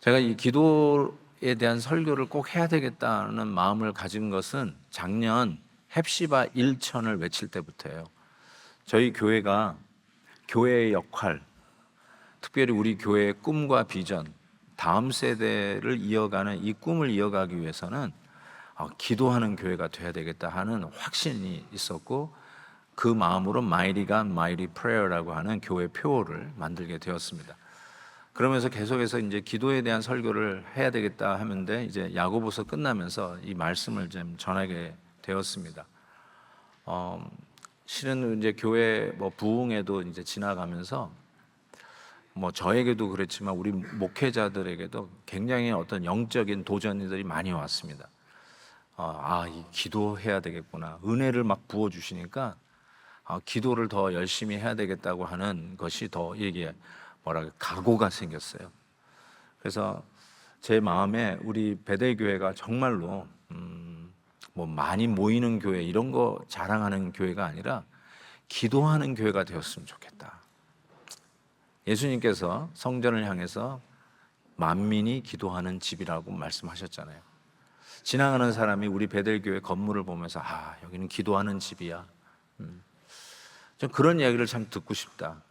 제가 이 기도에 대한 설교를 꼭 해야 되겠다는 마음을 가진 것은 작년 헵시바 1천을 외칠 때부터예요. 저희 교회가 교회의 역할, 특별히 우리 교회의 꿈과 비전, 다음 세대를 이어가는 이 꿈을 이어가기 위해서는 기도하는 교회가 돼야 되겠다 하는 확신이 있었고, 그 마음으로 Mighty God, Mighty Prayer라고 하는 교회 표어를 만들게 되었습니다. 그러면서 계속해서 이제 기도에 대한 설교를 해야 되겠다 하는데, 이제 야고보서 끝나면서 이 말씀을 좀 전하게 되었습니다. 실은 이제 교회 부흥에도 이제 지나가면서 저에게도 그렇지만 우리 목회자들에게도 굉장히 어떤 영적인 도전들이 많이 왔습니다. 이 기도해야 되겠구나. 은혜를 막 부어 주시니까 기도를 더 열심히 해야 되겠다고 하는 것이 더 이게 각오가 생겼어요. 그래서 제 마음에 우리 베델교회가 정말로 많이 모이는 교회 이런 거 자랑하는 교회가 아니라 기도하는 교회가 되었으면 좋겠다. 예수님께서 성전을 향해서 만민이 기도하는 집이라고 말씀하셨잖아요. 지나가는 사람이 우리 베델교회 건물을 보면서 여기는 기도하는 집이야. 좀 그런 이야기를 참 듣고 싶다.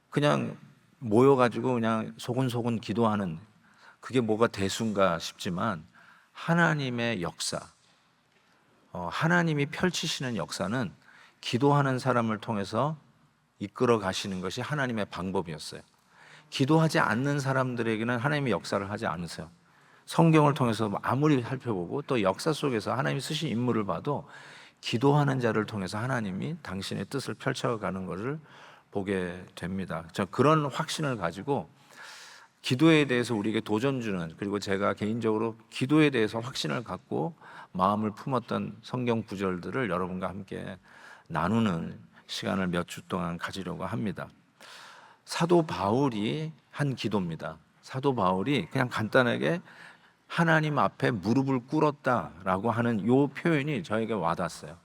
그냥 모여가지고 그냥 소곤소곤 기도하는 그게 뭐가 대수인가 싶지만, 하나님의 역사, 하나님이 펼치시는 역사는 기도하는 사람을 통해서 이끌어 가시는 것이 하나님의 방법이었어요. 기도하지 않는 사람들에게는 하나님의 역사를 하지 않으세요. 성경을 통해서 아무리 살펴보고 또 역사 속에서 하나님이 쓰신 인물을 봐도 기도하는 자를 통해서 하나님이 당신의 뜻을 펼쳐가는 것을 보게 됩니다. 저 그런 확신을 가지고 기도에 대해서 우리에게 도전 주는, 그리고 제가 개인적으로 기도에 대해서 확신을 갖고 마음을 품었던 성경 구절들을 여러분과 함께 나누는 시간을 몇 주 동안 가지려고 합니다. 사도 바울이 한 기도입니다. 사도 바울이 그냥 간단하게 하나님 앞에 무릎을 꿇었다라고 하는 이 표현이 저에게 와닿았어요.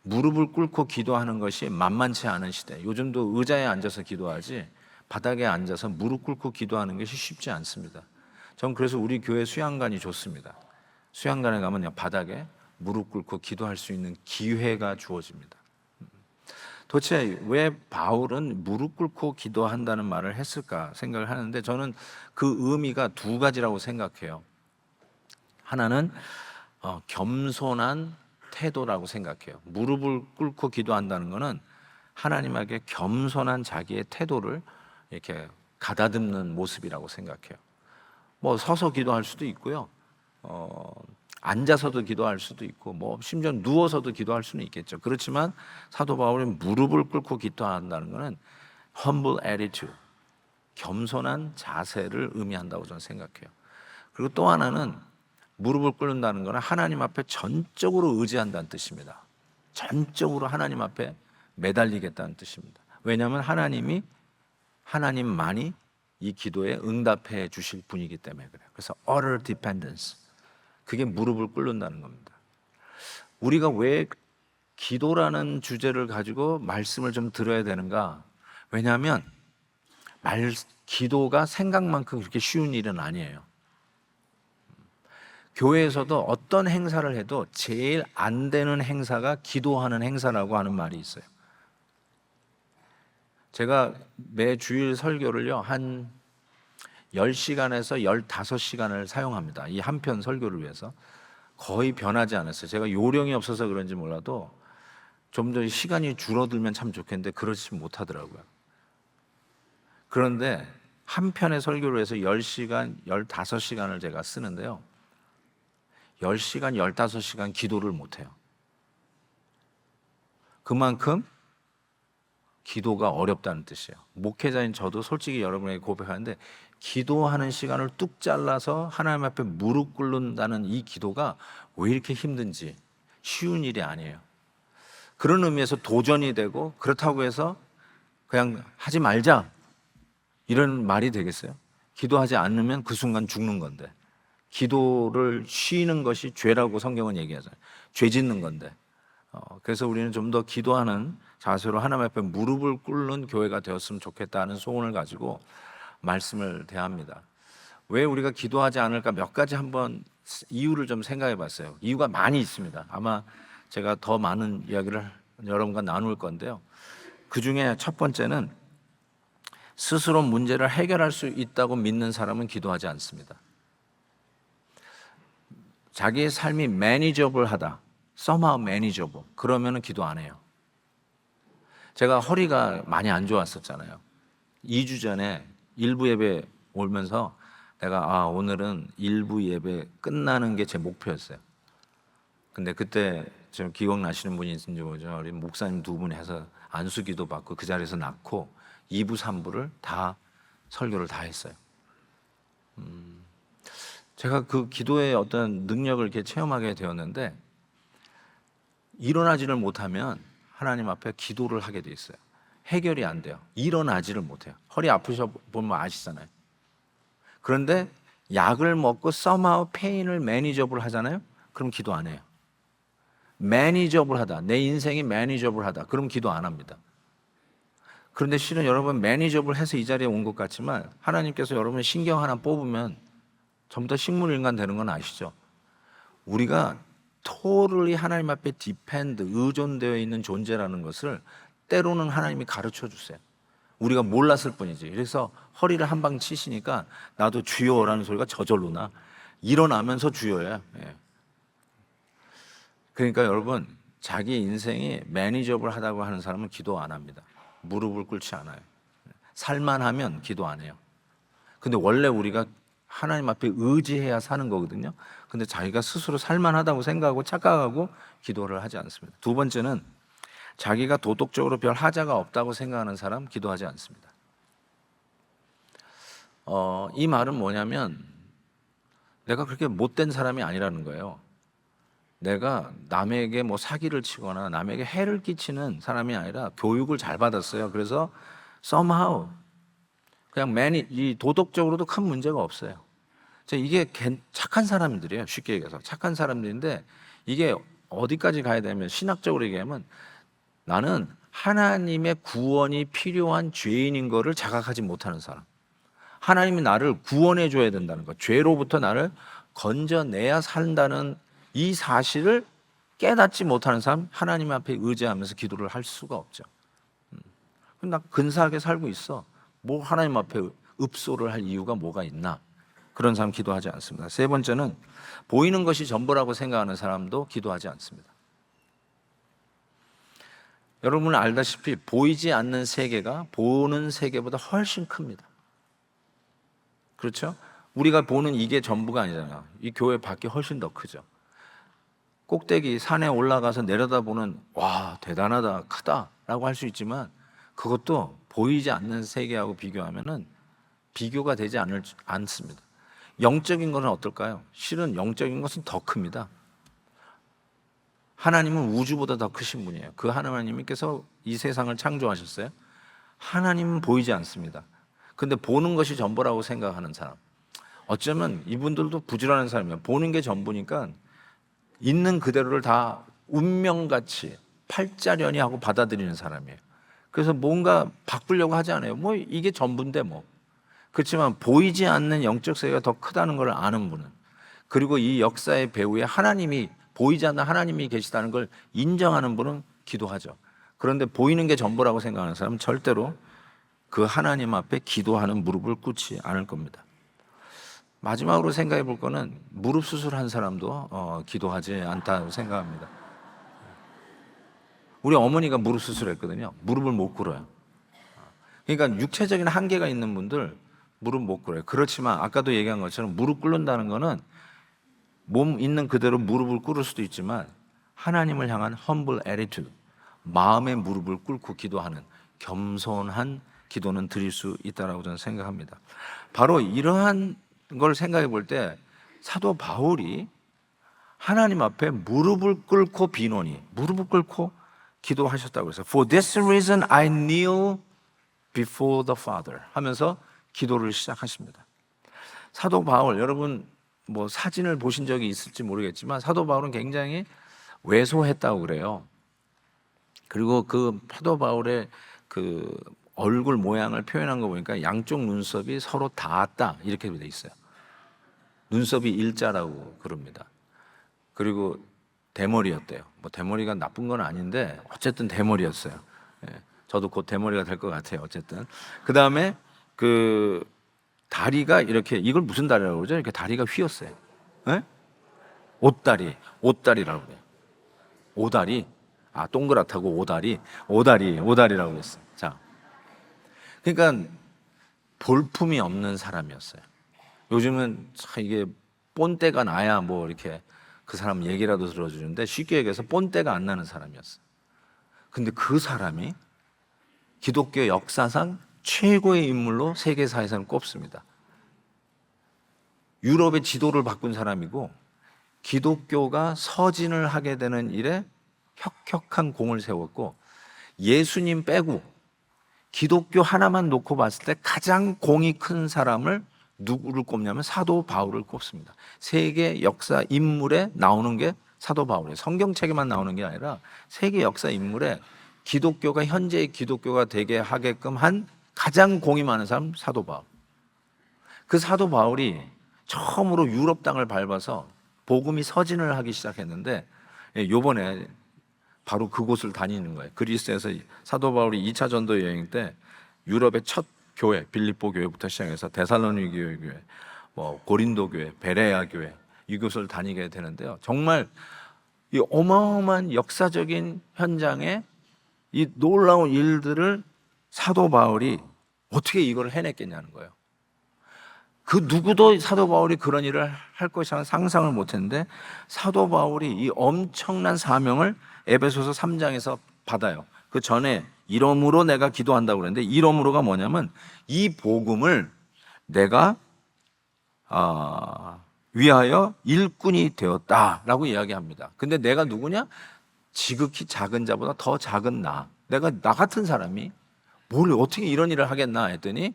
무릎을 꿇고 기도하는 것이 만만치 않은 시대. 요즘도 의자에 앉아서 기도하지 바닥에 앉아서 무릎 꿇고 기도하는 것이 쉽지 않습니다. 전 그래서 우리 교회 수양관이 좋습니다. 수양관에 가면 그냥 바닥에 무릎 꿇고 기도할 수 있는 기회가 주어집니다. 도대체 왜 바울은 무릎 꿇고 기도한다는 말을 했을까 생각을 하는데, 저는 그 의미가 두 가지라고 생각해요. 하나는 겸손한 태도라고 생각해요. 무릎을 꿇고 기도한다는 것은 하나님에게 겸손한 자기의 태도를 이렇게 가다듬는 모습이라고 생각해요. 서서 기도할 수도 있고요, 앉아서도 기도할 수도 있고, 심지어 누워서도 기도할 수는 있겠죠. 그렇지만 사도 바울은 무릎을 꿇고 기도한다는 것은 humble attitude, 겸손한 자세를 의미한다고 저는 생각해요. 그리고 또 하나는 무릎을 꿇는다는 것은 하나님 앞에 전적으로 의지한다는 뜻입니다. 전적으로 하나님 앞에 매달리겠다는 뜻입니다. 왜냐하면 하나님만이 이 기도에 응답해 주실 분이기 때문에 그래요. 그래서 utter dependence, 그게 무릎을 꿇는다는 겁니다. 우리가 왜 기도라는 주제를 가지고 말씀을 좀 들어야 되는가? 왜냐하면 기도가 생각만큼 그렇게 쉬운 일은 아니에요. 교회에서도 어떤 행사를 해도 제일 안 되는 행사가 기도하는 행사라고 하는 말이 있어요. 제가 매 주일 설교를요 한 10시간에서 15시간을 사용합니다. 이 한 편 설교를 위해서. 거의 변하지 않았어요. 제가 요령이 없어서 그런지 몰라도 좀 더 시간이 줄어들면 참 좋겠는데 그렇지 못하더라고요. 그런데 한 편의 설교를 해서 10시간, 15시간을 제가 쓰는데요, 10시간, 15시간 기도를 못해요. 그만큼 기도가 어렵다는 뜻이에요. 목회자인 저도 솔직히 여러분에게 고백하는데, 기도하는 시간을 뚝 잘라서 하나님 앞에 무릎 꿇는다는 이 기도가 왜 이렇게 힘든지, 쉬운 일이 아니에요. 그런 의미에서 도전이 되고, 그렇다고 해서 그냥 하지 말자 이런 말이 되겠어요? 기도하지 않으면 그 순간 죽는 건데, 기도를 쉬는 것이 죄라고 성경은 얘기하잖아요. 죄 짓는 건데. 그래서 우리는 좀 더 기도하는 자세로 하나님 앞에 무릎을 꿇는 교회가 되었으면 좋겠다는 소원을 가지고 말씀을 대합니다. 왜 우리가 기도하지 않을까 몇 가지 한번 이유를 좀 생각해 봤어요. 이유가 많이 있습니다. 아마 제가 더 많은 이야기를 여러분과 나눌 건데요. 그 중에 첫 번째는 스스로 문제를 해결할 수 있다고 믿는 사람은 기도하지 않습니다. 자기의 삶이 매니저블하다, somehow manageable, 그러면은 기도 안 해요. 제가 허리가 많이 안 좋았었잖아요. 2주 전에 일부 예배 오면서 내가 오늘은 일부 예배 끝나는 게 제 목표였어요. 근데 그때 좀 기억나시는 분이 있는지 모르죠. 우리 목사님 두 분이 해서 안수기도 받고 그 자리에서 낳고 2부 3부를 다 설교를 다 했어요. 제가 그 기도의 어떤 능력을 이렇게 체험하게 되었는데, 일어나지를 못하면 하나님 앞에 기도를 하게 돼 있어요. 해결이 안 돼요. 일어나지를 못해요. 허리 아프셔 보면 아시잖아요. 그런데 약을 먹고 somehow pain을 manageable 하잖아요. 그럼 기도 안 해요. manageable 하다, 내 인생이 manageable 하다, 그럼 기도 안 합니다. 그런데 실은 여러분 manageable 해서 이 자리에 온 것 같지만 하나님께서 여러분의 신경 하나 뽑으면 전부 다 식물인간 되는 건 아시죠? 우리가 totally 하나님 앞에 depend, 의존되어 있는 존재라는 것을 때로는 하나님이 가르쳐 주세요. 우리가 몰랐을 뿐이지. 그래서 허리를 한 방 치시니까 나도 주여라는 소리가 저절로 나. 일어나면서 주여야. 예. 그러니까 여러분, 자기 인생이 매니저블 하다고 하는 사람은 기도 안 합니다. 무릎을 꿇지 않아요. 살만하면 기도 안 해요. 근데 원래 우리가 하나님 앞에 의지해야 사는 거거든요. 근데 자기가 스스로 살만하다고 생각하고 착각하고 기도를 하지 않습니다. 두 번째는 자기가 도덕적으로 별 하자가 없다고 생각하는 사람 기도하지 않습니다. 이 말은 뭐냐면 내가 그렇게 못된 사람이 아니라는 거예요. 내가 남에게 뭐 사기를 치거나 남에게 해를 끼치는 사람이 아니라 교육을 잘 받았어요. 그래서 somehow 그냥 이 도덕적으로도 큰 문제가 없어요. 이게 착한 사람들이에요. 쉽게 얘기해서 착한 사람들인데 이게 어디까지 가야 되면 신학적으로 얘기하면 나는 하나님의 구원이 필요한 죄인인 거를 자각하지 못하는 사람. 하나님이 나를 구원해 줘야 된다는 것, 죄로부터 나를 건져내야 산다는 이 사실을 깨닫지 못하는 사람, 하나님 앞에 의지하면서 기도를 할 수가 없죠. 나 근사하게 살고 있어. 뭐 하나님 앞에 읍소를 할 이유가 뭐가 있나? 그런 사람 기도하지 않습니다. 세 번째는 보이는 것이 전부라고 생각하는 사람도 기도하지 않습니다. 여러분은 알다시피 보이지 않는 세계가 보는 세계보다 훨씬 큽니다. 그렇죠? 우리가 보는 이게 전부가 아니잖아요. 이 교회 밖이 훨씬 더 크죠. 꼭대기 산에 올라가서 내려다보는 와 대단하다 크다라고 할 수 있지만 그것도 보이지 않는 세계하고 비교하면은 비교가 되지 않습니다. 영적인 것은 어떨까요? 실은 영적인 것은 더 큽니다. 하나님은 우주보다 더 크신 분이에요. 그 하나님께서 이 세상을 창조하셨어요. 하나님은 보이지 않습니다. 근데 보는 것이 전부라고 생각하는 사람, 어쩌면 이분들도 부지런한 사람이에요. 보는 게 전부니까 있는 그대로를 다 운명같이 팔자련이 하고 받아들이는 사람이에요. 그래서 뭔가 바꾸려고 하지 않아요. 뭐 이게 전부인데 뭐. 그렇지만 보이지 않는 영적 세계가 더 크다는 걸 아는 분은, 그리고 이 역사의 배후에 하나님이, 보이지 않는 하나님이 계시다는 걸 인정하는 분은 기도하죠. 그런데 보이는 게 전부라고 생각하는 사람은 절대로 그 하나님 앞에 기도하는 무릎을 꿇지 않을 겁니다. 마지막으로 생각해 볼 거는 무릎 수술한 사람도 기도하지 않다고 생각합니다. 우리 어머니가 무릎 수술했거든요. 무릎을 못 꿇어요. 그러니까 육체적인 한계가 있는 분들 무릎 못 꿇어요. 그렇지만 아까도 얘기한 것처럼 무릎 꿇는다는 거는 몸 있는 그대로 무릎을 꿇을 수도 있지만 하나님을 향한 humble attitude, 마음의 무릎을 꿇고 기도하는 겸손한 기도는 드릴 수 있다라고 저는 생각합니다. 바로 이러한 걸 생각해 볼 때 사도 바울이 하나님 앞에 무릎을 꿇고 비노니, 무릎을 꿇고 기도하셨다고 해서 For this reason I kneel before the Father 하면서 기도를 시작하십니다. 사도 바울, 여러분 뭐 사진을 보신 적이 있을지 모르겠지만 사도 바울은 굉장히 왜소했다고 그래요. 그리고 그 사도 바울의 그 얼굴 모양을 표현한 거 보니까 양쪽 눈썹이 서로 닿았다 이렇게 돼 있어요. 눈썹이 일자라고 그럽니다. 그리고 대머리였대요. 뭐 대머리가 나쁜 건 아닌데 어쨌든 대머리였어요. 예, 저도 곧 대머리가 될 것 같아요. 어쨌든 그 다음에 그 다리가 이렇게, 이걸 무슨 다리라고 그러죠? 이렇게 다리가 휘었어요. 예? 옷다리라고 그래요. 오다리. 아, 동그랗다고 오다리라고 했어요. 자, 그러니까 볼품이 없는 사람이었어요. 요즘은 참 이게 본때가 나야 뭐 이렇게 그 사람 얘기라도 들어주는데, 쉽게 얘기해서 본때가 안 나는 사람이었어요. 근데 그 사람이 기독교 역사상 최고의 인물로 세계사에서는 꼽습니다. 유럽의 지도를 바꾼 사람이고, 기독교가 서진을 하게 되는 일에 혁혁한 공을 세웠고, 예수님 빼고 기독교 하나만 놓고 봤을 때 가장 공이 큰 사람을 누구를 꼽냐면 사도 바울을 꼽습니다. 세계 역사 인물에 나오는 게 사도 바울이에요. 성경책에만 나오는 게 아니라 세계 역사 인물에 기독교가 현재의 기독교가 되게 하게끔 한 가장 공이 많은 사람, 사도 바울. 그 사도 바울이 처음으로 유럽 땅을 밟아서 복음이 서진을 하기 시작했는데, 요번에 바로 그곳을 다니는 거예요. 그리스에서 사도 바울이 2차 전도 여행 때 유럽의 첫 교회, 빌립보 교회부터 시작해서 데살로니가 교회, 뭐 고린도 교회, 베레아 교회, 이곳을 다니게 되는데요. 정말 이 어마어마한 역사적인 현장에 이 놀라운 일들을 사도 바울이 어떻게 이걸 해냈겠냐는 거예요. 그 누구도 사도 바울이 그런 일을 할 것이라는 상상을 못했는데, 사도 바울이 이 엄청난 사명을 에베소서 3장에서 받아요. 그 전에 이러므로 내가 기도한다고 그랬는데, 이러므로가 뭐냐면 이 복음을 내가 위하여 일꾼이 되었다라고 이야기합니다. 근데 내가 누구냐? 지극히 작은 자보다 더 작은 내가 나 같은 사람이 뭘 어떻게 이런 일을 하겠나 했더니,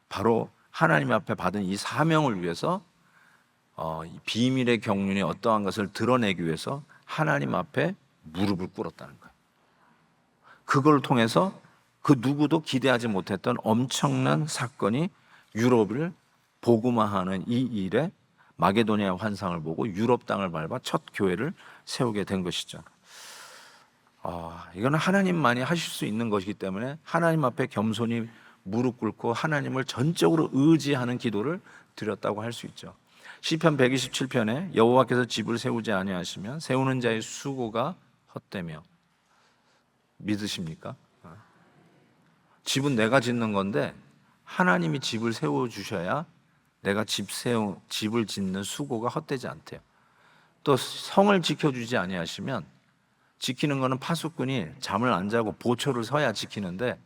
바로 하나님 앞에 받은 이 사명을 위해서 비밀의 경륜의 어떠한 것을 드러내기 위해서 하나님 앞에 무릎을 꿇었다는 거예요. 그걸 통해서 그 누구도 기대하지 못했던 엄청난 사건이 유럽을 복음화하는 이 일에 마게도니아 환상을 보고 유럽 땅을 밟아 첫 교회를 세우게 된 것이죠. 이거는 하나님만이 하실 수 있는 것이기 때문에 하나님 앞에 겸손히 무릎 꿇고 하나님을 전적으로 의지하는 기도를 드렸다고 할 수 있죠. 시편 127편에 여호와께서 집을 세우지 아니하시면 세우는 자의 수고가 헛되며, 믿으십니까? 집은 내가 짓는 건데 하나님이 집을 세워주셔야 내가 집을 짓는 수고가 헛되지 않대요. 또 성을 지켜주지 아니하시면, 지키는 거는 파수꾼이 잠을 안 자고 보초를 서야 지키는데,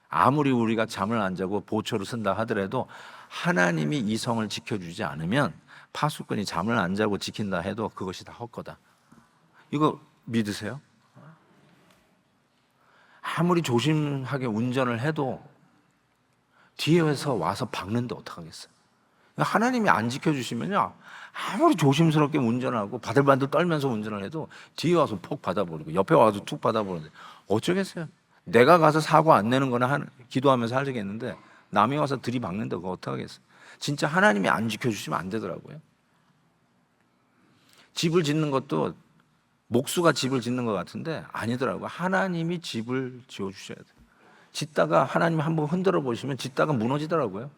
아무리 우리가 잠을 안 자고 보초를 쓴다 하더라도 하나님이 이 성을 지켜주지 않으면 파수꾼이 잠을 안 자고 지킨다 해도 그것이 다 헛거다. 이거 믿으세요? 아무리 조심하게 운전을 해도 뒤에서 와서 박는데 어떡하겠어요? 하나님이 안 지켜주시면요, 아무리 조심스럽게 운전하고 바들바들 떨면서 운전을 해도 뒤에 와서 폭 받아버리고 옆에 와서 툭 받아버리는데 어쩌겠어요? 내가 가서 사고 안 내는 거는 기도하면서 하겠는데, 남이 와서 들이박는데 그거 어떡하겠어요? 진짜 하나님이 안 지켜주시면 안 되더라고요. 집을 짓는 것도 목수가 집을 짓는 것 같은데 아니더라고요. 하나님이 집을 지어주셔야 돼요. 짓다가 하나님이 한번 흔들어 보시면 짓다가 무너지더라고요.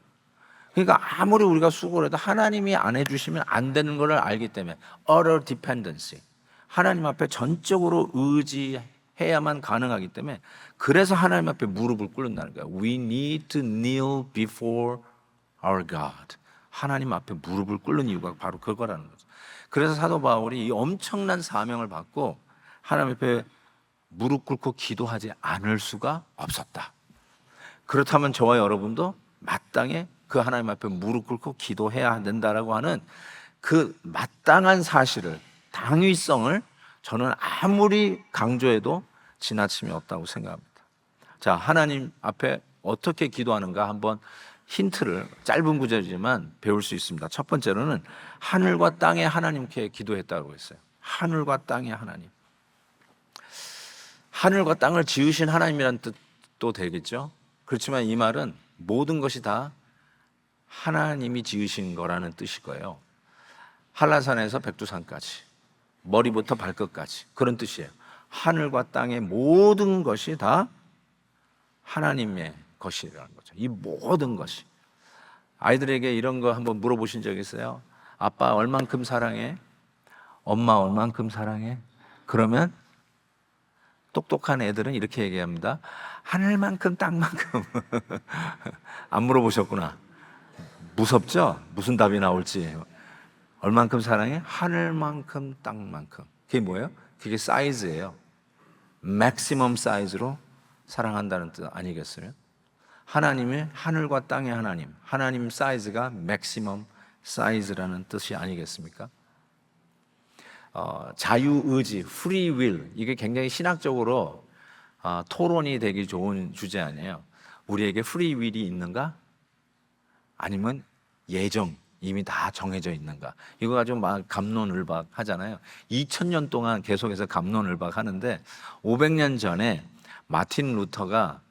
그러니까 아무리 우리가 수고를 해도 하나님이 안 해주시면 안 되는 걸 알기 때문에 utter dependency, 하나님 앞에 전적으로 의지해야만 가능하기 때문에, 그래서 하나님 앞에 무릎을 꿇는다는 거예요. We need to kneel before our God. 하나님 앞에 무릎을 꿇는 이유가 바로 그거라는 거죠. 그래서 사도 바울이 이 엄청난 사명을 받고 하나님 앞에 무릎 꿇고 기도하지 않을 수가 없었다. 그렇다면 저와 여러분도 마땅히 그 하나님 앞에 무릎 꿇고 기도해야 된다라고 하는 그 마땅한 사실을, 당위성을 저는 아무리 강조해도 지나침이 없다고 생각합니다. 자, 하나님 앞에 어떻게 기도하는가 한번 힌트를, 짧은 구절이지만 배울 수 있습니다. 첫 번째로는 하늘과 땅의 하나님께 기도했다고 했어요. 하늘과 땅의 하나님. 하늘과 땅을 지으신 하나님이라는 뜻도 되겠죠. 그렇지만 이 말은 모든 것이 다 하나님이 지으신 거라는 뜻일 거예요. 한라산에서 백두산까지, 머리부터 발끝까지 그런 뜻이에요. 하늘과 땅의 모든 것이 다 하나님의 것이라는 거죠. 이 모든 것이. 아이들에게 이런 거 한번 물어보신 적 있어요? 아빠 얼만큼 사랑해? 엄마 얼만큼 사랑해? 그러면 똑똑한 애들은 이렇게 얘기합니다. 하늘만큼 땅만큼. 안 물어보셨구나. 무섭죠? 무슨 답이 나올지. 얼만큼 사랑해? 하늘만큼 땅만큼. 그게 뭐예요? 그게 사이즈예요. 맥시멈 사이즈로 사랑한다는 뜻 아니겠어요? 하나님의 하늘과 땅의 하나님, 하나님 사이즈가 맥시멈 사이즈라는 뜻이 아니겠습니까? 자유의지, free will, 이게 굉장히 신학적으로 토론이 되기 좋은 주제 아니에요. 우리에게 free will이 있는가? 아니면 예정, 이미 다 정해져 있는가? 이거 가지고 막 갑론을박 하잖아요. 2000년 동안 계속해서 갑론을박 하는데 500년 전에 마틴 루터가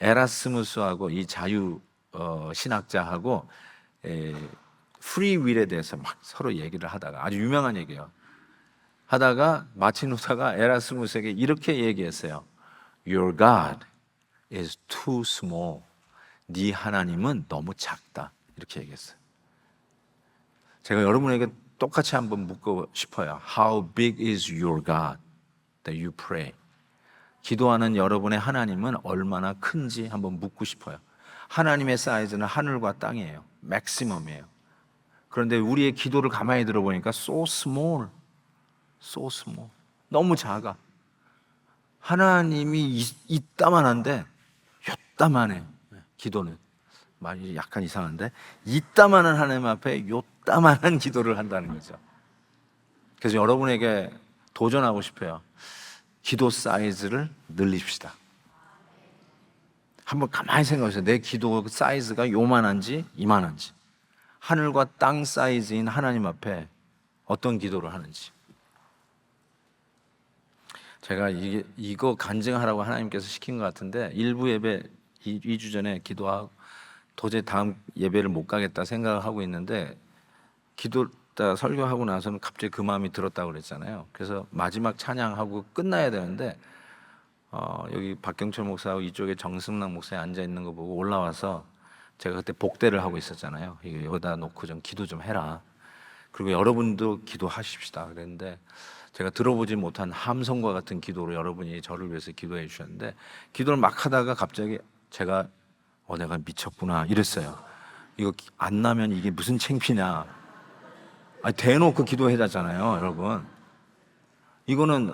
에라스무스하고 이 자유 신학자하고 프리 윌에 대해서 막 서로 얘기를 하다가, 아주 유명한 얘기예요. 하다가 마틴 루터가 에라스무스에게 이렇게 얘기했어요. Your God is too small. 네 하나님은 너무 작다. 이렇게 얘기했어요. 제가 여러분에게 똑같이 한번 묻고 싶어요. How big is your God that you pray? 기도하는 여러분의 하나님은 얼마나 큰지 한번 묻고 싶어요. 하나님의 사이즈는 하늘과 땅이에요. 맥시멈이에요. 그런데 우리의 기도를 가만히 들어보니까 so small, so small. 너무 작아. 하나님이 이따만한데 요따만해. 기도는 말이 약간 이상한데 이따만한 하나님 앞에 요따만한 기도를 한다는 거죠. 그래서 여러분에게 도전하고 싶어요. 기도 사이즈를 늘립시다. 한번 가만히 생각해보세요. 내 기도 사이즈가 요만한지 이만한지, 하늘과 땅 사이즈인 하나님 앞에 어떤 기도를 하는지. 제가 이거 간증하라고 하나님께서 시킨 것 같은데, 일부 예배 2주 전에 기도하고 도저히 다음 예배를 못 가겠다 생각을 하고 있는데, 설교하고 나서는 갑자기 그 마음이 들었다고 그랬잖아요. 그래서 마지막 찬양하고 끝나야 되는데 여기 박경철 목사하고 이쪽에 정승락 목사에 앉아 있는 거 보고 올라와서, 제가 그때 복대를 하고 있었잖아요. 이거 여기다 놓고 좀 기도 좀 해라. 그리고 여러분도 기도하십시다 그랬는데, 제가 들어보지 못한 함성과 같은 기도로 여러분이 저를 위해서 기도해 주셨는데, 기도를 막 하다가 갑자기 제가 내가 미쳤구나 이랬어요. 이거 안 나면 이게 무슨 창피냐. 대놓고 기도해야잖아요, 여러분. 이거는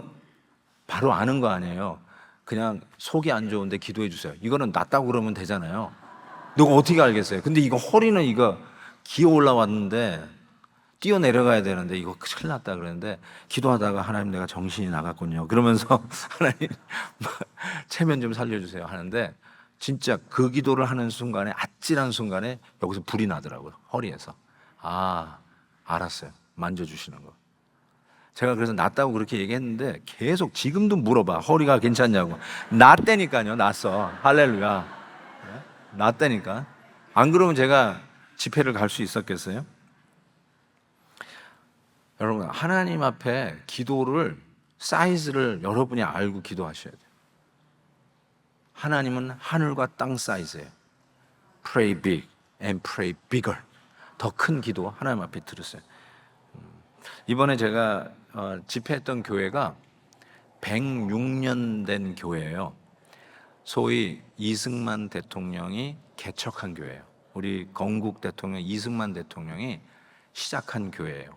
바로 아는 거 아니에요. 그냥 속이 안 좋은데 기도해 주세요. 이거는 낫다고 그러면 되잖아요. 누가 어떻게 알겠어요? 근데 이거 허리는 이거 기어 올라왔는데 뛰어 내려가야 되는데 이거 큰일 났다 그러는데, 기도하다가 하나님 내가 정신이 나갔군요. 그러면서 하나님 체면 좀 살려주세요 하는데, 진짜 그 기도를 하는 순간에, 아찔한 순간에 여기서 불이 나더라고요, 허리에서. 알았어요. 만져주시는 거. 제가 그래서 낫다고 그렇게 얘기했는데 계속 지금도 물어봐. 허리가 괜찮냐고. 낫다니까요. 낫어. 할렐루야. 낫다니까. 안 그러면 제가 집회를 갈 수 있었겠어요? 여러분, 하나님 앞에 기도를 사이즈를 여러분이 알고 기도하셔야 돼요. 하나님은 하늘과 땅 사이즈예요. Pray big and pray bigger. 더 큰 기도 하나님 앞에 들으세요. 이번에 제가 집회했던 교회가 106년 된 교회예요. 소위 이승만 대통령이 개척한 교회예요. 우리 건국 대통령 이승만 대통령이 시작한 교회예요.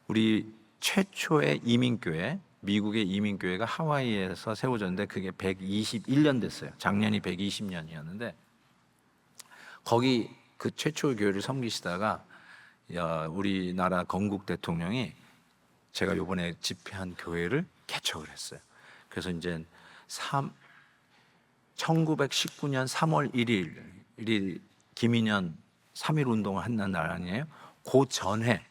우리 최초의 이민교회, 미국의 이민교회가 하와이에서 세워졌는데 그게 121년 됐어요. 작년이 120년이었는데 거기 그 최초의 교회를 섬기시다가 우리나라 건국 대통령이 제가 요번에 집회한 교회를 개척을 했어요. 그래서 이제 1919년 3월 1일이 김인현 3.1 운동을 한 날 아니에요? 그 전에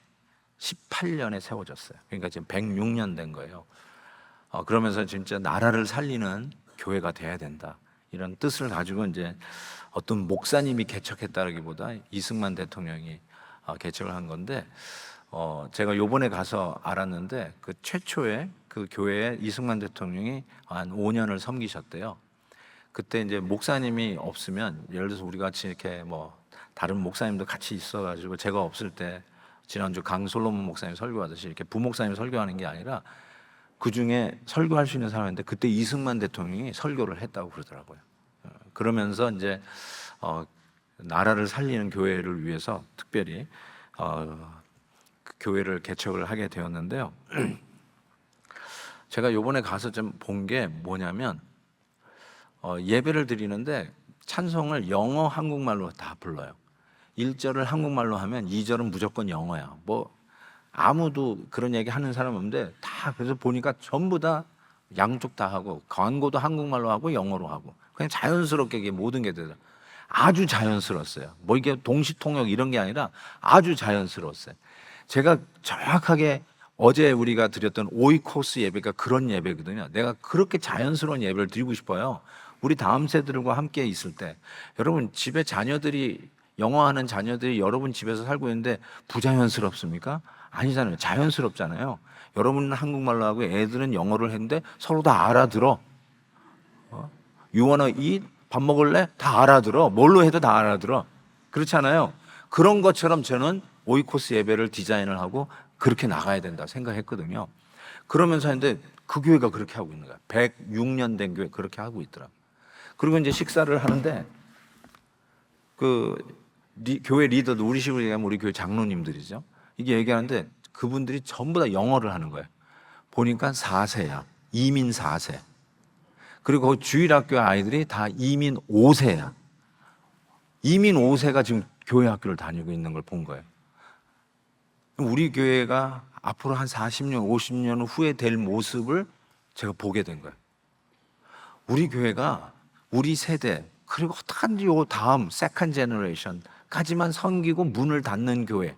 18년에 세워졌어요. 그러니까 지금 106년 된 거예요. 그러면서 진짜 나라를 살리는 교회가 돼야 된다, 이런 뜻을 가지고 이제 어떤 목사님이 개척했다기보다 이승만 대통령이 개척을 한 건데, 제가 요번에 가서 알았는데 그 최초의 그 교회에 이승만 대통령이 한 5년을 섬기셨대요. 그때 이제 목사님이 없으면 예를 들어서 우리 같이 이렇게 뭐 다른 목사님도 같이 있어가지고 제가 없을 때 지난주 강솔로몬 목사님 설교하듯이 이렇게 부목사님 설교하는 게 아니라 그 중에 설교할 수 있는 사람인데 그때 이승만 대통령이 설교를 했다고 그러더라고요. 그러면서 이제 나라를 살리는 교회를 위해서 특별히 그 교회를 개척을 하게 되었는데요. 제가 요번에 가서 좀 본 게 뭐냐면 예배를 드리는데 찬송을 영어, 한국말로 다 불러요. 1절을 한국말로 하면 2절은 무조건 영어야. 뭐 아무도 그런 얘기 하는 사람 없는데 다 그래서 보니까 전부 다 양쪽 다 하고 광고도 한국말로 하고 영어로 하고 그냥 자연스럽게 이게 모든 게 되더라. 아주 자연스러웠어요. 뭐 이게 동시통역 이런 게 아니라 아주 자연스러웠어요. 제가 정확하게 어제 우리가 드렸던 오이코스 예배가 그런 예배거든요. 내가 그렇게 자연스러운 예배를 드리고 싶어요. 우리 다음 세대들과 함께 있을 때 여러분 집에 자녀들이 영어하는 자녀들이 여러분 집에서 살고 있는데 부자연스럽습니까? 아니잖아요. 자연스럽잖아요. 여러분은 한국말로 하고 애들은 영어를 했는데 서로 다 알아들어. You wanna eat? 밥 먹을래? 다 알아들어. 뭘로 해도 다 알아들어. 그렇잖아요. 그런 것처럼 저는 오이코스 예배를 디자인을 하고 그렇게 나가야 된다 생각했거든요. 그러면서 했는데 그 교회가 그렇게 하고 있는 거야. 106년 된 교회 그렇게 하고 있더라. 그리고 이제 식사를 하는데 그 교회 리더도 우리 식으로 얘기하면 우리 교회 장로님들이죠. 이게 얘기하는데 그분들이 전부 다 영어를 하는 거예요. 보니까 4세야. 이민 4세. 그리고 그 주일학교 아이들이 다 이민 5세야. 이민 5세가 지금 교회 학교를 다니고 있는 걸 본 거예요. 우리 교회가 앞으로 한 40년, 50년 후에 될 모습을 제가 보게 된 거예요. 우리 교회가 우리 세대 그리고 단 요 다음 세컨 제너레이션까지만 섬기고 문을 닫는 교회가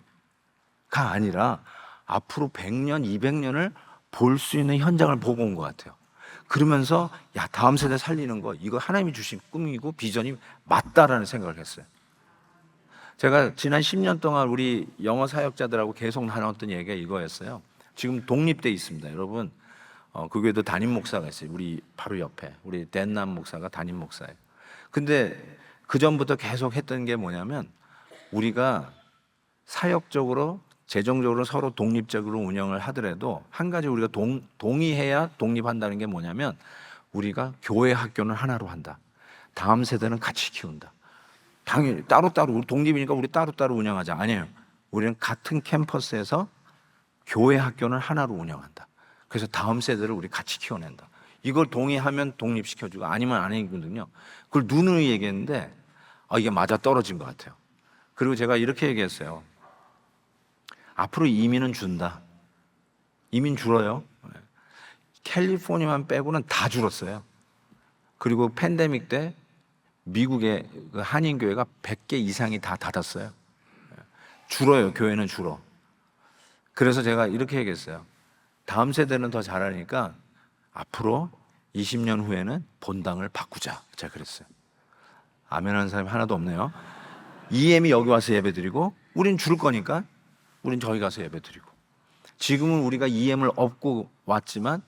아니라 앞으로 100년, 200년을 볼 수 있는 현장을 보고 온 것 같아요. 그러면서 야 다음 세대 살리는 거 이거 하나님이 주신 꿈이고 비전이 맞다라는 생각을 했어요. 제가 지난 10년 동안 우리 영어 사역자들하고 계속 나눴던 얘기가 이거였어요. 지금 독립돼 있습니다. 여러분 그 교회도 담임 목사가 있어요. 우리 바로 옆에 우리 댄남 목사가 담임 목사예요. 근데 그 전부터 계속 했던 게 뭐냐면 우리가 사역적으로 재정적으로 서로 독립적으로 운영을 하더라도 한 가지 우리가 동의해야 독립한다는 게 뭐냐면 우리가 교회 학교는 하나로 한다. 다음 세대는 같이 키운다. 당연히 따로따로 우리 독립이니까 우리 따로따로 운영하자. 아니에요. 우리는 같은 캠퍼스에서 교회 학교는 하나로 운영한다. 그래서 다음 세대를 우리 같이 키워낸다. 이걸 동의하면 독립시켜주고 아니면 안 해거든요. 그걸 누누이 얘기했는데 이게 맞아 떨어진 것 같아요. 그리고 제가 이렇게 얘기했어요. 앞으로 이민은 준다. 이민 줄어요. 캘리포니아만 빼고는 다 줄었어요. 그리고 팬데믹 때 미국의 그 한인교회가 100개 이상이 다 닫았어요. 줄어요. 교회는 줄어. 그래서 제가 이렇게 얘기했어요. 다음 세대는 더 잘하니까 앞으로 20년 후에는 본당을 바꾸자. 제가 그랬어요. 아멘 하는 사람이 하나도 없네요. EM이 여기 와서 예배드리고 우린 줄 거니까 우린 저기 가서 예배드리고 지금은 우리가 EM을 업고 왔지만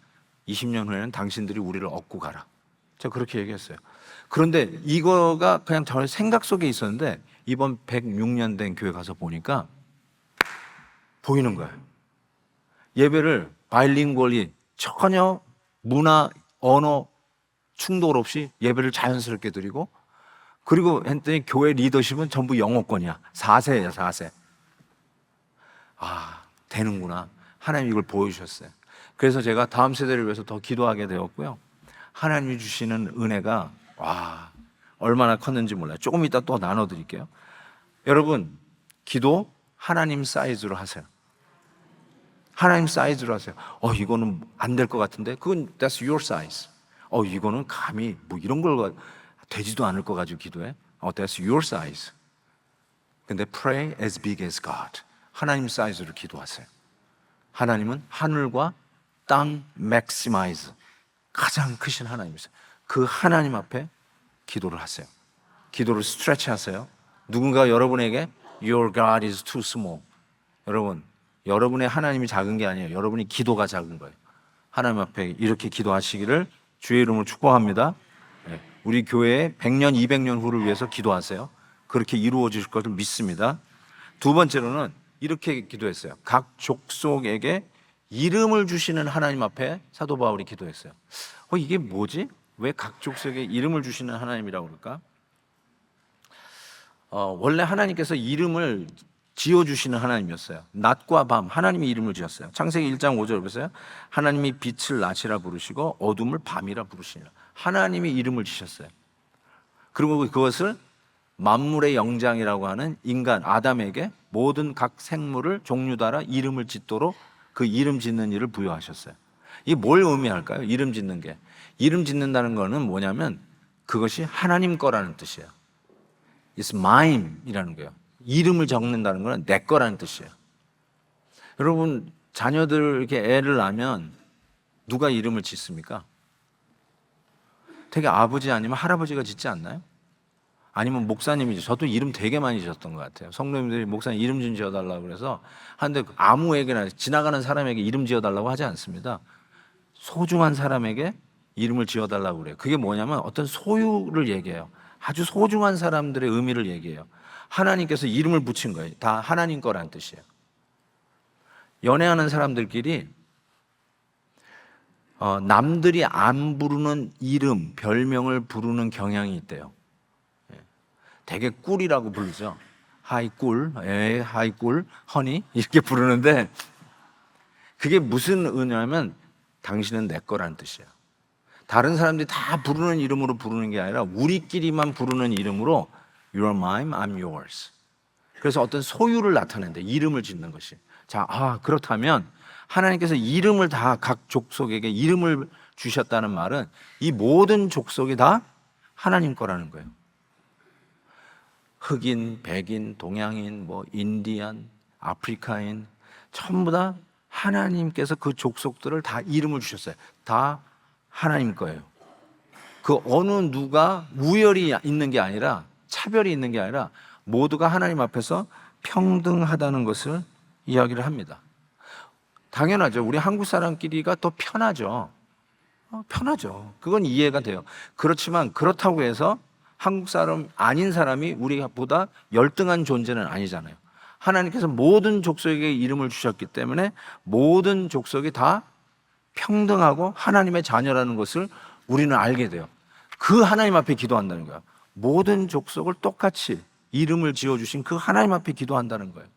20년 후에는 당신들이 우리를 업고 가라. 제가 그렇게 얘기했어요. 그런데 이거가 그냥 저의 생각 속에 있었는데 이번 106년 된 교회 가서 보니까 보이는 거예요. 예배를 바일링구얼리 전혀 문화, 언어 충돌 없이 예배를 자연스럽게 드리고 그리고 했더니 교회 리더십은 전부 영어권이야. 4세야 4세. 되는구나. 하나님이 이걸 보여주셨어요. 그래서 제가 다음 세대를 위해서 더 기도하게 되었고요. 하나님이 주시는 은혜가 얼마나 컸는지 몰라요. 조금 이따 또 나눠드릴게요. 여러분 기도 하나님 사이즈로 하세요. 하나님 사이즈로 하세요. 이거는 안 될 것 같은데 그건 that's your size. 이거는 감히 뭐 이런 걸 되지도 않을 거 가지고 기도해. That's your size. 근데 pray as big as God. 하나님 사이즈로 기도하세요. 하나님은 하늘과 땅 maximize 가장 크신 하나님이세요. 그 하나님 앞에 기도를 하세요. 기도를 스트레치 하세요. 누군가 여러분에게 Your God is too small. 여러분 여러분의 하나님이 작은 게 아니에요. 여러분이 기도가 작은 거예요. 하나님 앞에 이렇게 기도하시기를 주의 이름으로 축복합니다. 네. 우리 교회에 100년, 200년 후를 위해서 기도하세요. 그렇게 이루어질 것을 믿습니다. 두 번째로는 이렇게 기도했어요. 각 족속에게 이름을 주시는 하나님 앞에 사도 바울이 기도했어요. 이게 뭐지? 왜 각 족속에 이름을 주시는 하나님이라고 그럴까? 원래 하나님께서 이름을 지어주시는 하나님이었어요. 낮과 밤 하나님이 이름을 지었어요. 창세기 1장 5절 보세요. 하나님이 빛을 낮이라 부르시고 어둠을 밤이라 부르시니라. 하나님이 이름을 지셨어요. 그리고 그것을 만물의 영장이라고 하는 인간 아담에게 모든 각 생물을 종류 따라 이름을 짓도록 그 이름 짓는 일을 부여하셨어요. 이게 뭘 의미할까요? 이름 짓는 게. 이름 짓는다는 거는 뭐냐면 그것이 하나님 거라는 뜻이에요. It's mine 이라는 거예요. 이름을 적는다는 거는 내 거라는 뜻이에요. 여러분 자녀들 이렇게 애를 낳으면 누가 이름을 짓습니까? 되게 아버지 아니면 할아버지가 짓지 않나요? 아니면 목사님이죠. 저도 이름 되게 많이 지었던 것 같아요. 성도님들이 목사님 이름 좀 지어달라고 그래서 하는데 아무에게나 지나가는 사람에게 이름 지어달라고 하지 않습니다. 소중한 사람에게 이름을 지어달라고 그래요. 그게 뭐냐면 어떤 소유를 얘기해요. 아주 소중한 사람들의 의미를 얘기해요. 하나님께서 이름을 붙인 거예요. 다 하나님 거라는 뜻이에요. 연애하는 사람들끼리 남들이 안 부르는 이름, 별명을 부르는 경향이 있대요. 되게 꿀이라고 부르죠. 하이 꿀, 하이 꿀, 허니 이렇게 부르는데 그게 무슨 의미냐면 당신은 내 거라는 뜻이에요. 다른 사람들이 다 부르는 이름으로 부르는 게 아니라 우리끼리만 부르는 이름으로 You're mine, I'm yours. 그래서 어떤 소유를 나타낸다. 이름을 짓는 것이. 자, 그렇다면 하나님께서 이름을 다 각 족속에게 이름을 주셨다는 말은 이 모든 족속이 다 하나님 거라는 거예요. 흑인, 백인, 동양인, 인디안, 아프리카인 전부 다 하나님께서 그 족속들을 다 이름을 주셨어요. 다 하나님 거예요. 그 어느 누가 우열이 있는 게 아니라 차별이 있는 게 아니라 모두가 하나님 앞에서 평등하다는 것을 이야기를 합니다. 당연하죠. 우리 한국 사람끼리가 더 편하죠. 편하죠. 그건 이해가 돼요. 그렇지만 그렇다고 해서 한국 사람 아닌 사람이 우리보다 열등한 존재는 아니잖아요. 하나님께서 모든 족속에게 이름을 주셨기 때문에 모든 족속이 다 평등하고 하나님의 자녀라는 것을 우리는 알게 돼요. 그 하나님 앞에 기도한다는 거야. 모든 족속을 똑같이 이름을 지어주신 그 하나님 앞에 기도한다는 거예요.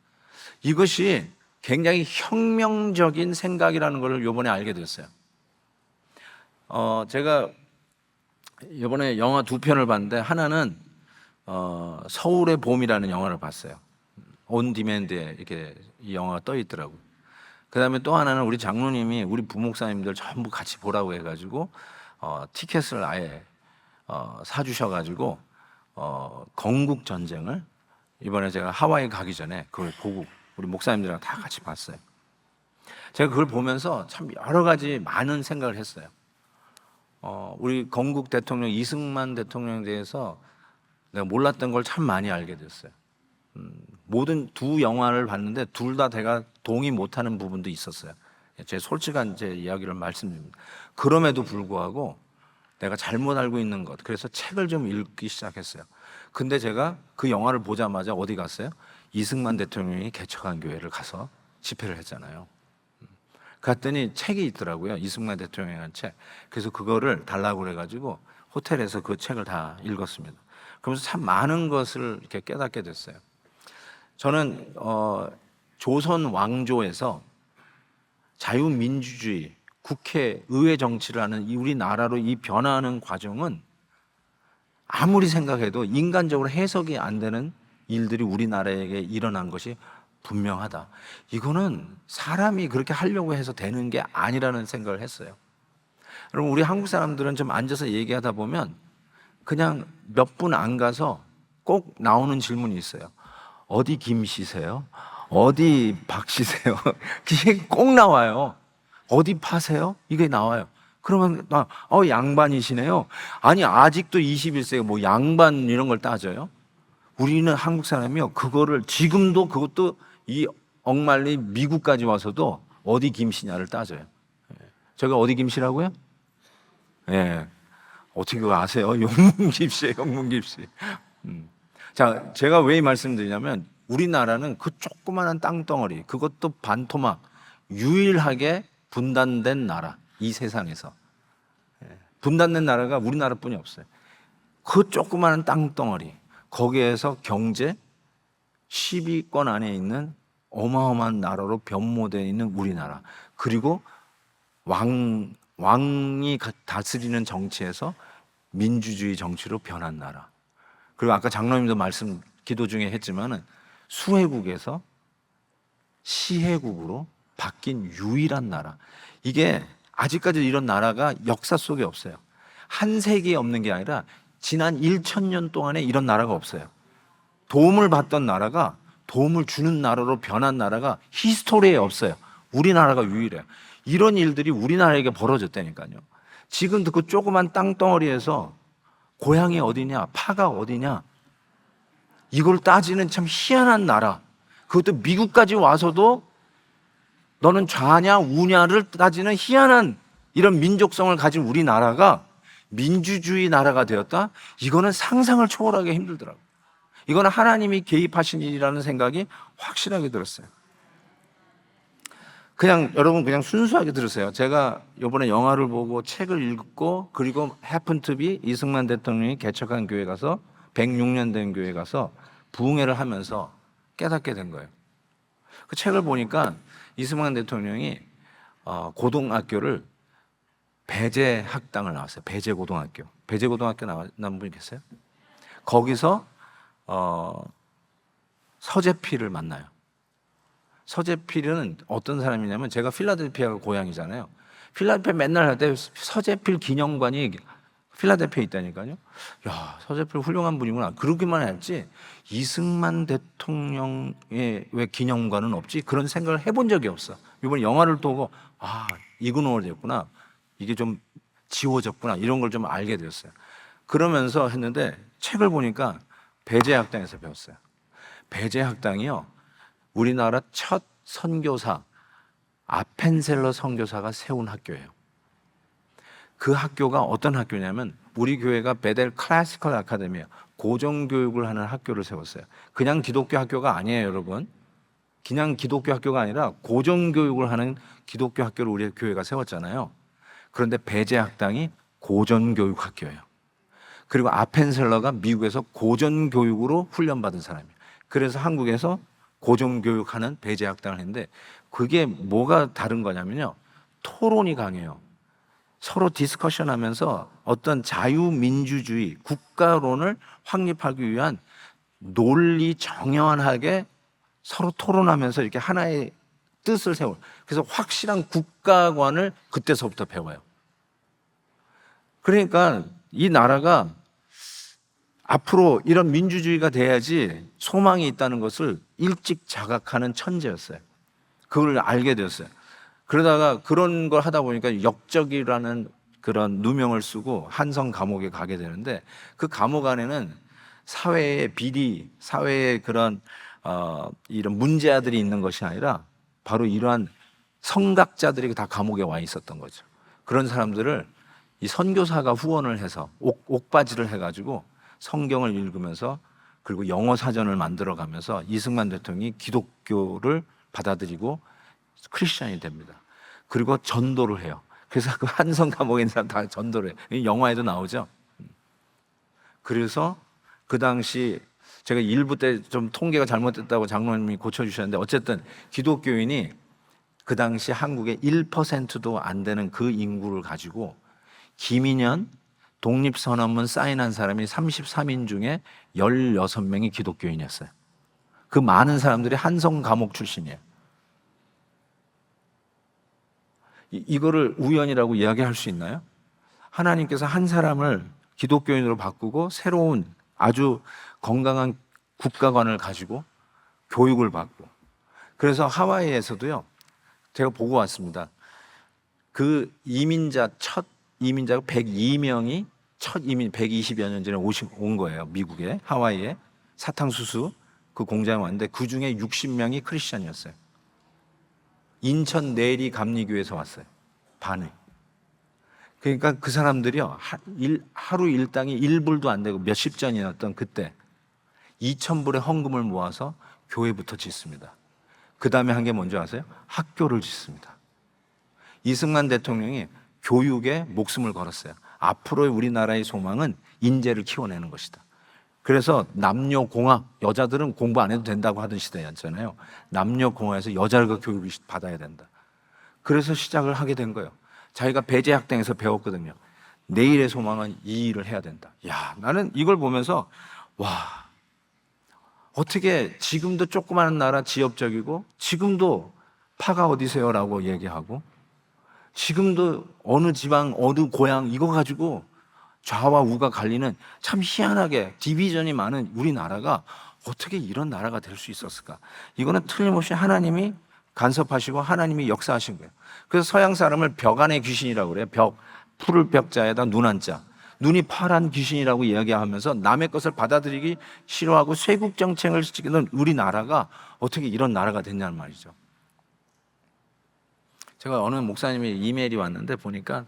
이것이 굉장히 혁명적인 생각이라는 걸 이번에 알게 됐어요. 제가 이번에 영화 두 편을 봤는데 하나는 서울의 봄이라는 영화를 봤어요. 온 디맨드에 이렇게 이 영화가 떠 있더라고요. 그 다음에 또 하나는 우리 장로님이 우리 부목사님들 전부 같이 보라고 해가지고 티켓을 아예 사주셔가지고 건국 전쟁을 이번에 제가 하와이 가기 전에 그걸 보고 우리 목사님들이랑 다 같이 봤어요. 제가 그걸 보면서 참 여러 가지 많은 생각을 했어요. 우리 건국 대통령 이승만 대통령에 대해서 내가 몰랐던 걸 참 많이 알게 됐어요. 모든 두 영화를 봤는데 둘 다 제가 동의 못하는 부분도 있었어요. 제 솔직한 제 이야기를 말씀드립니다. 그럼에도 불구하고 내가 잘못 알고 있는 것, 그래서 책을 좀 읽기 시작했어요. 근데 제가 그 영화를 보자마자 어디 갔어요? 이승만 대통령이 개척한 교회를 가서 집회를 했잖아요. 갔더니 책이 있더라고요. 이승만 대통령이 한 책. 그래서 그거를 달라고 그래가지고 호텔에서 그 책을 다 읽었습니다. 그러면서 참 많은 것을 이렇게 깨닫게 됐어요. 저는 조선 왕조에서 자유민주주의, 국회, 의회 정치를 하는 우리나라로 이 변화하는 과정은 아무리 생각해도 인간적으로 해석이 안 되는 일들이 우리나라에게 일어난 것이 분명하다. 이거는 사람이 그렇게 하려고 해서 되는 게 아니라는 생각을 했어요. 여러분, 우리 한국 사람들은 좀 앉아서 얘기하다 보면 그냥 몇 분 안 가서 꼭 나오는 질문이 있어요. 어디 김 씨세요? 어디 박 씨세요? 이게 꼭 나와요. 어디 파세요? 이게 나와요. 그러면 양반이시네요. 아니 아직도 21세기 뭐 양반 이런 걸 따져요? 우리는 한국 사람이요 그거를 지금도 그것도 이 억만리 미국까지 와서도 어디 김씨냐를 따져요. 저가 어디 김씨라고요? 예. 어떻게 그거 아세요? 영문김씨예요, 영문김씨. 자, 제가 왜 이 말씀드리냐면 우리나라는 그 조그마한 땅덩어리, 그것도 반토막, 유일하게 분단된 나라, 이 세상에서. 분단된 나라가 우리나라뿐이 없어요. 그 조그마한 땅덩어리, 거기에서 경제 10위권 안에 있는 어마어마한 나라로 변모되어 있는 우리나라, 그리고 왕이 다스리는 정치에서 민주주의 정치로 변한 나라, 그리고 아까 장로님도 말씀 기도 중에 했지만은 수혜국에서 시혜국으로 바뀐 유일한 나라. 이게 아직까지 이런 나라가 역사 속에 없어요. 한 세기에 없는 게 아니라 지난 1000년 동안에 이런 나라가 없어요. 도움을 받던 나라가 도움을 주는 나라로 변한 나라가 히스토리에 없어요. 우리나라가 유일해요. 이런 일들이 우리나라에게 벌어졌다니까요. 지금 그 조그만 땅덩어리에서 고향이 어디냐, 파가 어디냐, 이걸 따지는 참 희한한 나라. 그것도 미국까지 와서도 너는 좌냐 우냐를 따지는 희한한 이런 민족성을 가진 우리나라가 민주주의 나라가 되었다? 이거는 상상을 초월하기 힘들더라고요. 이거는 하나님이 개입하신 일이라는 생각이 확실하게 들었어요. 그냥 여러분 그냥 순수하게 들으세요. 제가 이번에 영화를 보고 책을 읽고 그리고 해픈 투비 이승만 대통령이 개척한 교회 가서 106년 된 교회 가서 부흥회를 하면서 깨닫게 된 거예요. 그 책을 보니까 이승만 대통령이 고등학교를 배제학당을 나왔어요. 배제고등학교. 배제고등학교 나온 분이 계세요? 거기서 서재필을 만나요. 서재필은 어떤 사람이냐면, 제가 필라델피아가 고향이잖아요. 필라델피아 맨날 할 때 서재필 기념관이 필라델피아에 있다니까요. 야, 서재필 훌륭한 분이구나. 그러기만 했지 이승만 대통령의 왜 기념관은 없지? 그런 생각을 해본 적이 없어. 이번에 영화를 보고 이그노어 됐구나. 이게 좀 지워졌구나. 이런 걸 좀 알게 되었어요. 그러면서 했는데 책을 보니까 배제학당에서 배웠어요. 배제학당이요, 우리나라 첫 선교사 아펜셀러 선교사가 세운 학교예요. 그 학교가 어떤 학교냐면 우리 교회가 베델 클래시컬 아카데미예요. 고정교육을 하는 학교를 세웠어요. 그냥 기독교 학교가 아니에요, 여러분. 그냥 기독교 학교가 아니라 고정교육을 하는 기독교 학교를 우리 교회가 세웠잖아요. 그런데 배제학당이 고정교육 학교예요. 그리고 아펜셀러가 미국에서 고정교육으로 훈련받은 사람이에요. 그래서 한국에서 고정교육하는 배제학당을 했는데, 그게 뭐가 다른 거냐면요, 토론이 강해요. 서로 디스커션 하면서 어떤 자유민주주의 국가론을 확립하기 위한 논리 정연하게 서로 토론하면서 이렇게 하나의 뜻을 세워요. 그래서 확실한 국가관을 그때서부터 배워요. 그러니까 이 나라가 앞으로 이런 민주주의가 돼야지 소망이 있다는 것을 일찍 자각하는 천재였어요. 그걸 알게 되었어요. 그러다가 그런 걸 하다 보니까 역적이라는 그런 누명을 쓰고 한성 감옥에 가게 되는데, 그 감옥 안에는 사회의 비리, 사회의 그런 이런 문제아들이 있는 것이 아니라 바로 이러한 성각자들이 다 감옥에 와 있었던 거죠. 그런 사람들을 이 선교사가 후원을 해서 옥바지를 해가지고 성경을 읽으면서, 그리고 영어 사전을 만들어가면서 이승만 대통령이 기독교를 받아들이고 크리스천이 됩니다. 그리고 전도를 해요. 그래서 그 한성 감옥에 있는 사람 다 전도를 해요. 영화에도 나오죠. 그래서 그 당시 제가 일부 때 좀 통계가 잘못됐다고 장로님이 고쳐주셨는데, 어쨌든 기독교인이 그 당시 한국의 1%도 안 되는 그 인구를 가지고 김인현 독립선언문 사인한 사람이 33인 중에 16명이 기독교인이었어요. 그 많은 사람들이 한성 감옥 출신이에요. 이거를 우연이라고 이야기할 수 있나요? 하나님께서 한 사람을 기독교인으로 바꾸고 새로운 아주 건강한 국가관을 가지고 교육을 받고, 그래서 하와이에서도요, 제가 보고 왔습니다. 그 첫 이민자가 102명이 첫 이민 120여 년 전에 온 거예요. 미국에, 하와이에 사탕수수 그 공장에 왔는데 그 중에 60명이 크리스천이었어요. 인천 내리 감리교에서 왔어요. 반을. 그러니까 그 사람들이요, 하루 일당이 1불도 안 되고 몇십 전이었던 그때 2,000불의 헌금을 모아서 교회부터 짓습니다. 그 다음에 한 게 뭔지 아세요? 학교를 짓습니다. 이승만 대통령이 교육에 목숨을 걸었어요. 앞으로의 우리나라의 소망은 인재를 키워내는 것이다. 그래서 남녀공학, 여자들은 공부 안 해도 된다고 하던 시대였잖아요. 남녀공학에서 여자가 교육을 받아야 된다. 그래서 시작을 하게 된 거예요. 자기가 배제학당에서 배웠거든요. 내일의 소망은 이 일을 해야 된다. 야, 나는 이걸 보면서 와, 어떻게 지금도 조그마한 나라 지역적이고 지금도 파가 어디세요? 라고 얘기하고 지금도 어느 지방, 어느 고향 이거 가지고 좌와 우가 갈리는 참 희한하게 디비전이 많은 우리나라가 어떻게 이런 나라가 될 수 있었을까? 이거는 틀림없이 하나님이 간섭하시고 하나님이 역사하신 거예요. 그래서 서양 사람을 벽 안의 귀신이라고 그래요. 벽, 푸를 벽자에다 눈 한자. 눈이 파란 귀신이라고 이야기하면서 남의 것을 받아들이기 싫어하고 쇄국 정책을 지키는 우리나라가 어떻게 이런 나라가 됐냐는 말이죠. 제가 어느 목사님이 이메일이 왔는데 보니까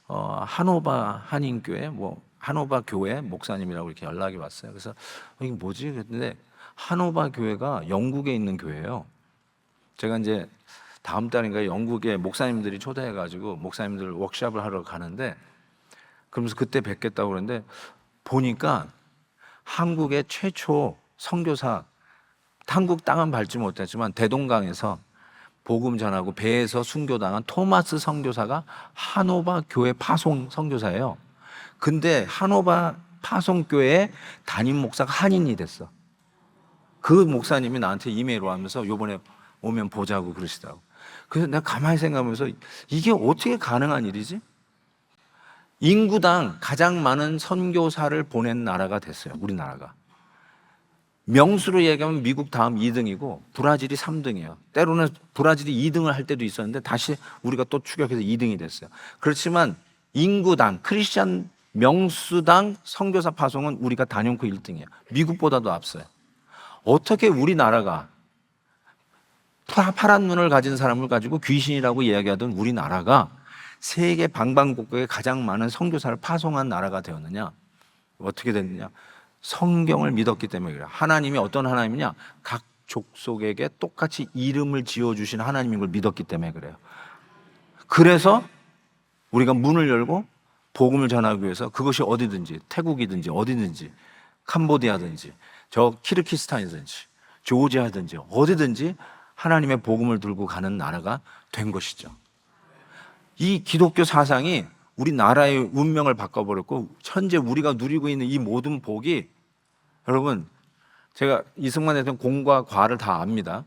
한오바 한인교회, 한오바 교회 목사님이라고 이렇게 연락이 왔어요. 그래서 이게 뭐지? 그랬는데 한오바 교회가 영국에 있는 교회예요. 제가 이제 다음 달인가 영국에 목사님들이 초대해가지고 목사님들 워크숍을 하러 가는데 그러면서 그때 뵙겠다고 그러는데 보니까 한국의 최초 선교사, 한국 땅은 밟지 못했지만 대동강에서 복음 전하고 배에서 순교당한 토마스 선교사가 한오바 교회 파송 선교사예요. 근데 한오바 파송교회 담임 목사가 한인이 됐어. 그 목사님이 나한테 이메일 오면서 요번에 오면 보자고 그러시더라고. 그래서 내가 가만히 생각하면서 이게 어떻게 가능한 일이지? 인구당 가장 많은 선교사를 보낸 나라가 됐어요. 우리나라가. 명수로 얘기하면 미국 다음 2등이고 브라질이 3등이에요. 때로는 브라질이 2등을 할 때도 있었는데 다시 우리가 또 추격해서 2등이 됐어요. 그렇지만 인구당, 크리스찬 명수당 선교사 파송은 우리가 단연코 1등이에요. 미국보다도 앞서요. 어떻게 우리나라가 파란 눈을 가진 사람을 가지고 귀신이라고 이야기하던 우리나라가 세계 방방곡곡에 가장 많은 선교사를 파송한 나라가 되었느냐? 어떻게 됐느냐? 성경을 믿었기 때문에 그래요. 하나님이 어떤 하나님이냐? 각 족속에게 똑같이 이름을 지어주신 하나님인 걸 믿었기 때문에 그래요. 그래서 우리가 문을 열고 복음을 전하기 위해서 그것이 어디든지 태국이든지 어디든지 캄보디아든지 저 키르기스탄이든지 조지아든지 어디든지 하나님의 복음을 들고 가는 나라가 된 것이죠. 이 기독교 사상이 우리나라의 운명을 바꿔버렸고 현재 우리가 누리고 있는 이 모든 복이 여러분 제가 이승만 대통령 공과 과를 다 압니다.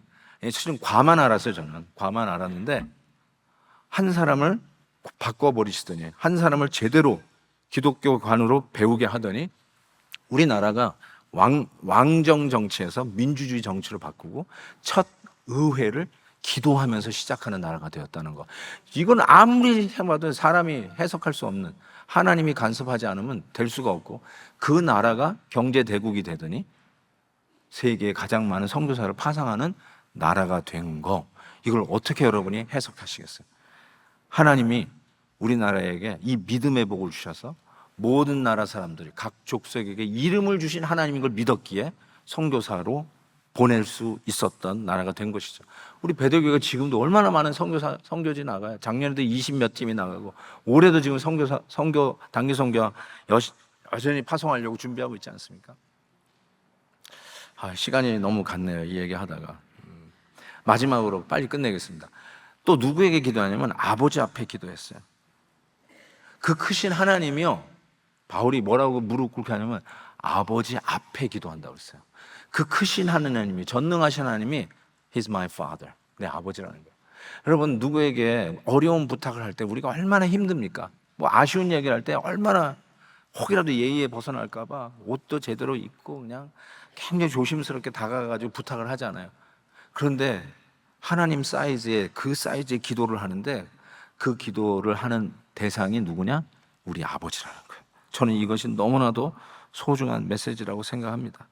실은 과만 알았어요. 저는 과만 알았는데 한 사람을 바꿔버리시더니 한 사람을 제대로 기독교관으로 배우게 하더니 우리나라가 왕정 정치에서 민주주의 정치로 바꾸고 첫 의회를 기도하면서 시작하는 나라가 되었다는 거. 이건 아무리 해봐도 사람이 해석할 수 없는, 하나님이 간섭하지 않으면 될 수가 없고 그 나라가 경제 대국이 되더니 세계에 가장 많은 선교사를 파송하는 나라가 된 거. 이걸 어떻게 여러분이 해석하시겠어요? 하나님이 우리나라에게 이 믿음의 복을 주셔서 모든 나라 사람들이 각 족속에게 이름을 주신 하나님인 걸 믿었기에 선교사로 보낼 수 있었던 나라가 된 것이죠. 우리 베들교회가 지금도 얼마나 많은 선교지 나가요. 작년에도 20몇 팀이 나가고 올해도 지금 단기 선교 여전히 파송하려고 준비하고 있지 않습니까? 시간이 너무 갔네요. 이 얘기하다가 마지막으로 빨리 끝내겠습니다. 또 누구에게 기도하냐면 아버지 앞에 기도했어요. 그 크신 하나님이요, 바울이 뭐라고 무릎 꿇게 하냐면 아버지 앞에 기도한다고 했어요. 그 크신 하나님이, 전능하신 하나님이 He's my father, 내 아버지라는 거예요. 여러분, 누구에게 어려운 부탁을 할 때 우리가 얼마나 힘듭니까? 아쉬운 얘기를 할 때 얼마나 혹이라도 예의에 벗어날까 봐 옷도 제대로 입고 그냥 굉장히 조심스럽게 다가가가지고 부탁을 하잖아요. 그런데 하나님 사이즈의 그 사이즈의 기도를 하는데 그 기도를 하는 대상이 누구냐? 우리 아버지라는 거예요. 저는 이것이 너무나도 소중한 메시지라고 생각합니다.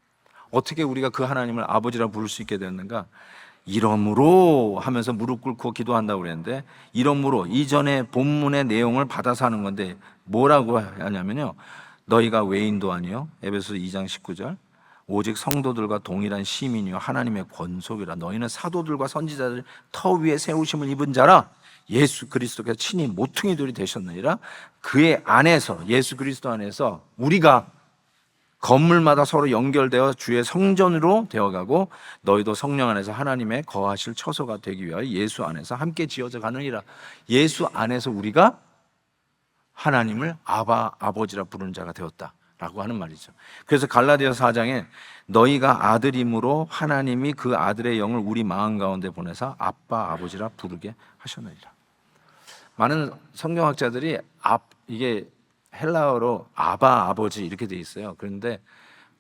어떻게 우리가 그 하나님을 아버지라 부를 수 있게 됐는가? 이러므로 하면서 무릎 꿇고 기도한다고 그랬는데, 이러므로 이전에 본문의 내용을 받아서 하는 건데 뭐라고 하냐면요, 너희가 외인도 아니요, 에베소 2장 19절, 오직 성도들과 동일한 시민이요 하나님의 권속이라. 너희는 사도들과 선지자들 터 위에 세우심을 입은 자라. 예수 그리스도께서 친히 모퉁이돌이 되셨느니라. 그의 안에서, 예수 그리스도 안에서 우리가 건물마다 서로 연결되어 주의 성전으로 되어가고 너희도 성령 안에서 하나님의 거하실 처소가 되기 위하여 예수 안에서 함께 지어져 가느니라. 예수 안에서 우리가 하나님을 아바, 아버지라 부르는 자가 되었다라고 하는 말이죠. 그래서 갈라디아서 4장에 너희가 아들임으로 하나님이 그 아들의 영을 우리 마음 가운데 보내사 아빠, 아버지라 부르게 하셨느니라. 많은 성경학자들이 이게 헬라어로 아바, 아버지 이렇게 돼 있어요. 그런데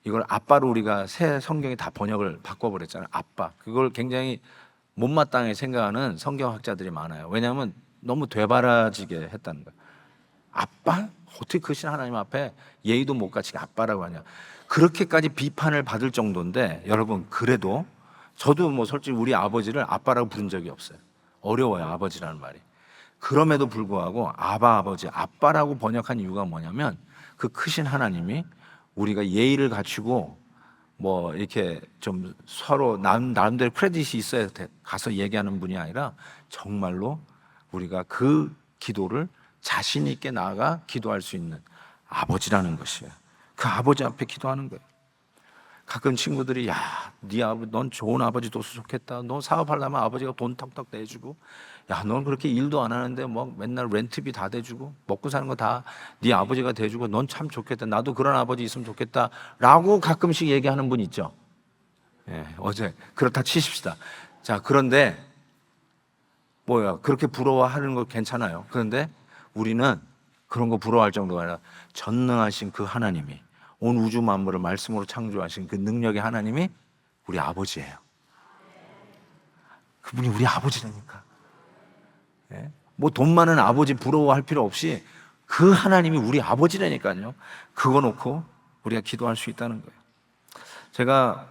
이걸 아빠로 우리가 새 성경이 다 번역을 바꿔버렸잖아요. 아빠. 그걸 굉장히 못마땅하게 생각하는 성경학자들이 많아요. 왜냐하면 너무 되바라지게 했다는 거예요. 아빠? 어떻게 크신 하나님 앞에 예의도 못 갖추게 아빠라고 하냐. 그렇게까지 비판을 받을 정도인데, 여러분, 그래도 저도 뭐 솔직히 우리 아버지를 아빠라고 부른 적이 없어요. 어려워요, 아버지라는 말이. 그럼에도 불구하고 아바, 아버지, 아빠라고 번역한 이유가 뭐냐면, 그 크신 하나님이 우리가 예의를 갖추고 뭐 이렇게 좀 서로 나름대로 크레딧이 있어야 가서 얘기하는 분이 아니라 정말로 우리가 그 기도를 자신 있게 나아가 기도할 수 있는 아버지라는 것이에요. 그 아버지 앞에 기도하는 거예요. 가끔 친구들이, 야, 네 아버지, 넌 좋은 아버지 둬서 좋겠다. 너 사업하려면 아버지가 돈 턱턱 내주고, 야, 넌 그렇게 일도 안 하는데 뭐 맨날 렌트비 다 대주고 먹고 사는 거 다 네 아버지가 대주고 넌 참 좋겠다. 나도 그런 아버지 있으면 좋겠다라고 가끔씩 얘기하는 분 있죠. 예, 어제 그렇다 치십시다. 자, 그런데 뭐야, 그렇게 부러워하는 거 괜찮아요. 그런데 우리는 그런 거 부러워할 정도가 아니라 전능하신 그 하나님이, 온 우주 만물을 말씀으로 창조하신 그 능력의 하나님이 우리 아버지예요. 그분이 우리 아버지라니까. 예? 뭐 돈 많은 아버지 부러워할 필요 없이 그 하나님이 우리 아버지라니까요. 그거 놓고 우리가 기도할 수 있다는 거예요. 제가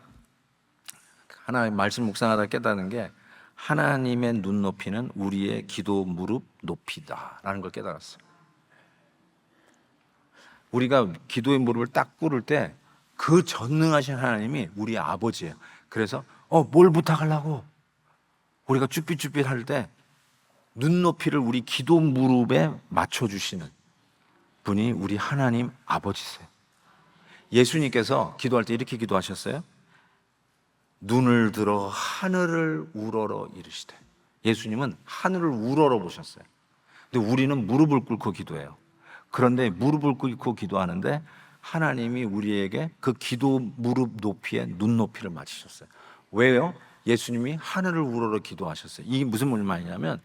하나님 말씀 묵상하다 깨닫는 게, 하나님의 눈높이는 우리의 기도 무릎 높이다라는 걸 깨달았어요. 우리가 기도의 무릎을 딱 꿇을 때 그 전능하신 하나님이 우리 아버지예요. 그래서 뭘 부탁하려고 우리가 쭈삣쭈삣 할 때 눈높이를 우리 기도 무릎에 맞춰주시는 분이 우리 하나님 아버지세요. 예수님께서 기도할 때 이렇게 기도하셨어요. 눈을 들어 하늘을 우러러 이르시되. 예수님은 하늘을 우러러 보셨어요. 근데 우리는 무릎을 꿇고 기도해요. 그런데 무릎을 꿇고 기도하는데 하나님이 우리에게 그 기도 무릎 높이에 눈높이를 맞추셨어요. 왜요? 예수님이 하늘을 우러러 기도하셨어요. 이게 무슨 말이냐면,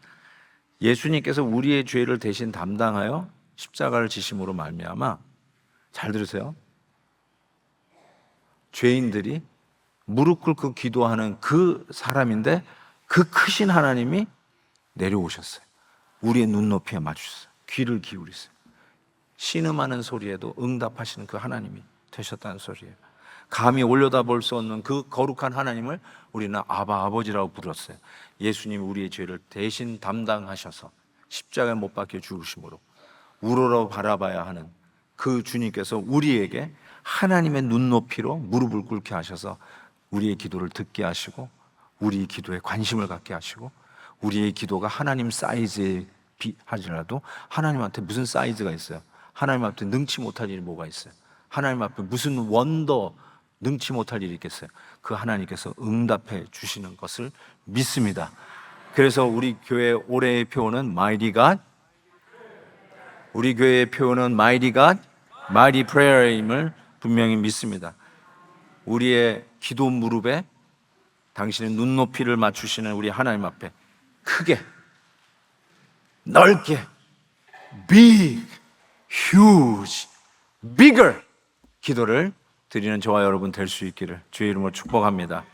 예수님께서 우리의 죄를 대신 담당하여 십자가를 지심으로 말미암아, 잘 들으세요, 죄인들이 무릎 꿇고 기도하는 그 사람인데 그 크신 하나님이 내려오셨어요. 우리의 눈높이에 맞추셨어요. 귀를 기울이세요. 신음하는 소리에도 응답하시는 그 하나님이 되셨다는 소리예요. 감히 올려다볼 수 없는 그 거룩한 하나님을 우리는 아바, 아버지라고 부르었어요. 예수님이 우리의 죄를 대신 담당하셔서 십자가에 못 박혀 죽으심으로 우러러 바라봐야 하는 그 주님께서 우리에게 하나님의 눈높이로 무릎을 꿇게 하셔서 우리의 기도를 듣게 하시고, 우리의 기도에 관심을 갖게 하시고, 우리의 기도가 하나님 사이즈에 비하지라도 하나님한테 무슨 사이즈가 있어요? 하나님 앞에 능치 못할 일이 뭐가 있어요? 하나님 앞에 무슨 원더 능치 못할 일이 있겠어요? 그 하나님께서 응답해 주시는 것을 믿습니다. 그래서 우리 교회 올해의 표어는 Mighty God, 우리 교회의 표어는 Mighty God, Mighty Prayer임을 분명히 믿습니다. 우리의 기도 무릎에 당신의 눈높이를 맞추시는 우리 하나님 앞에 크게, 넓게, big, huge, bigger 기도를 드리는 저와 여러분 될 수 있기를 주의 이름으로 축복합니다.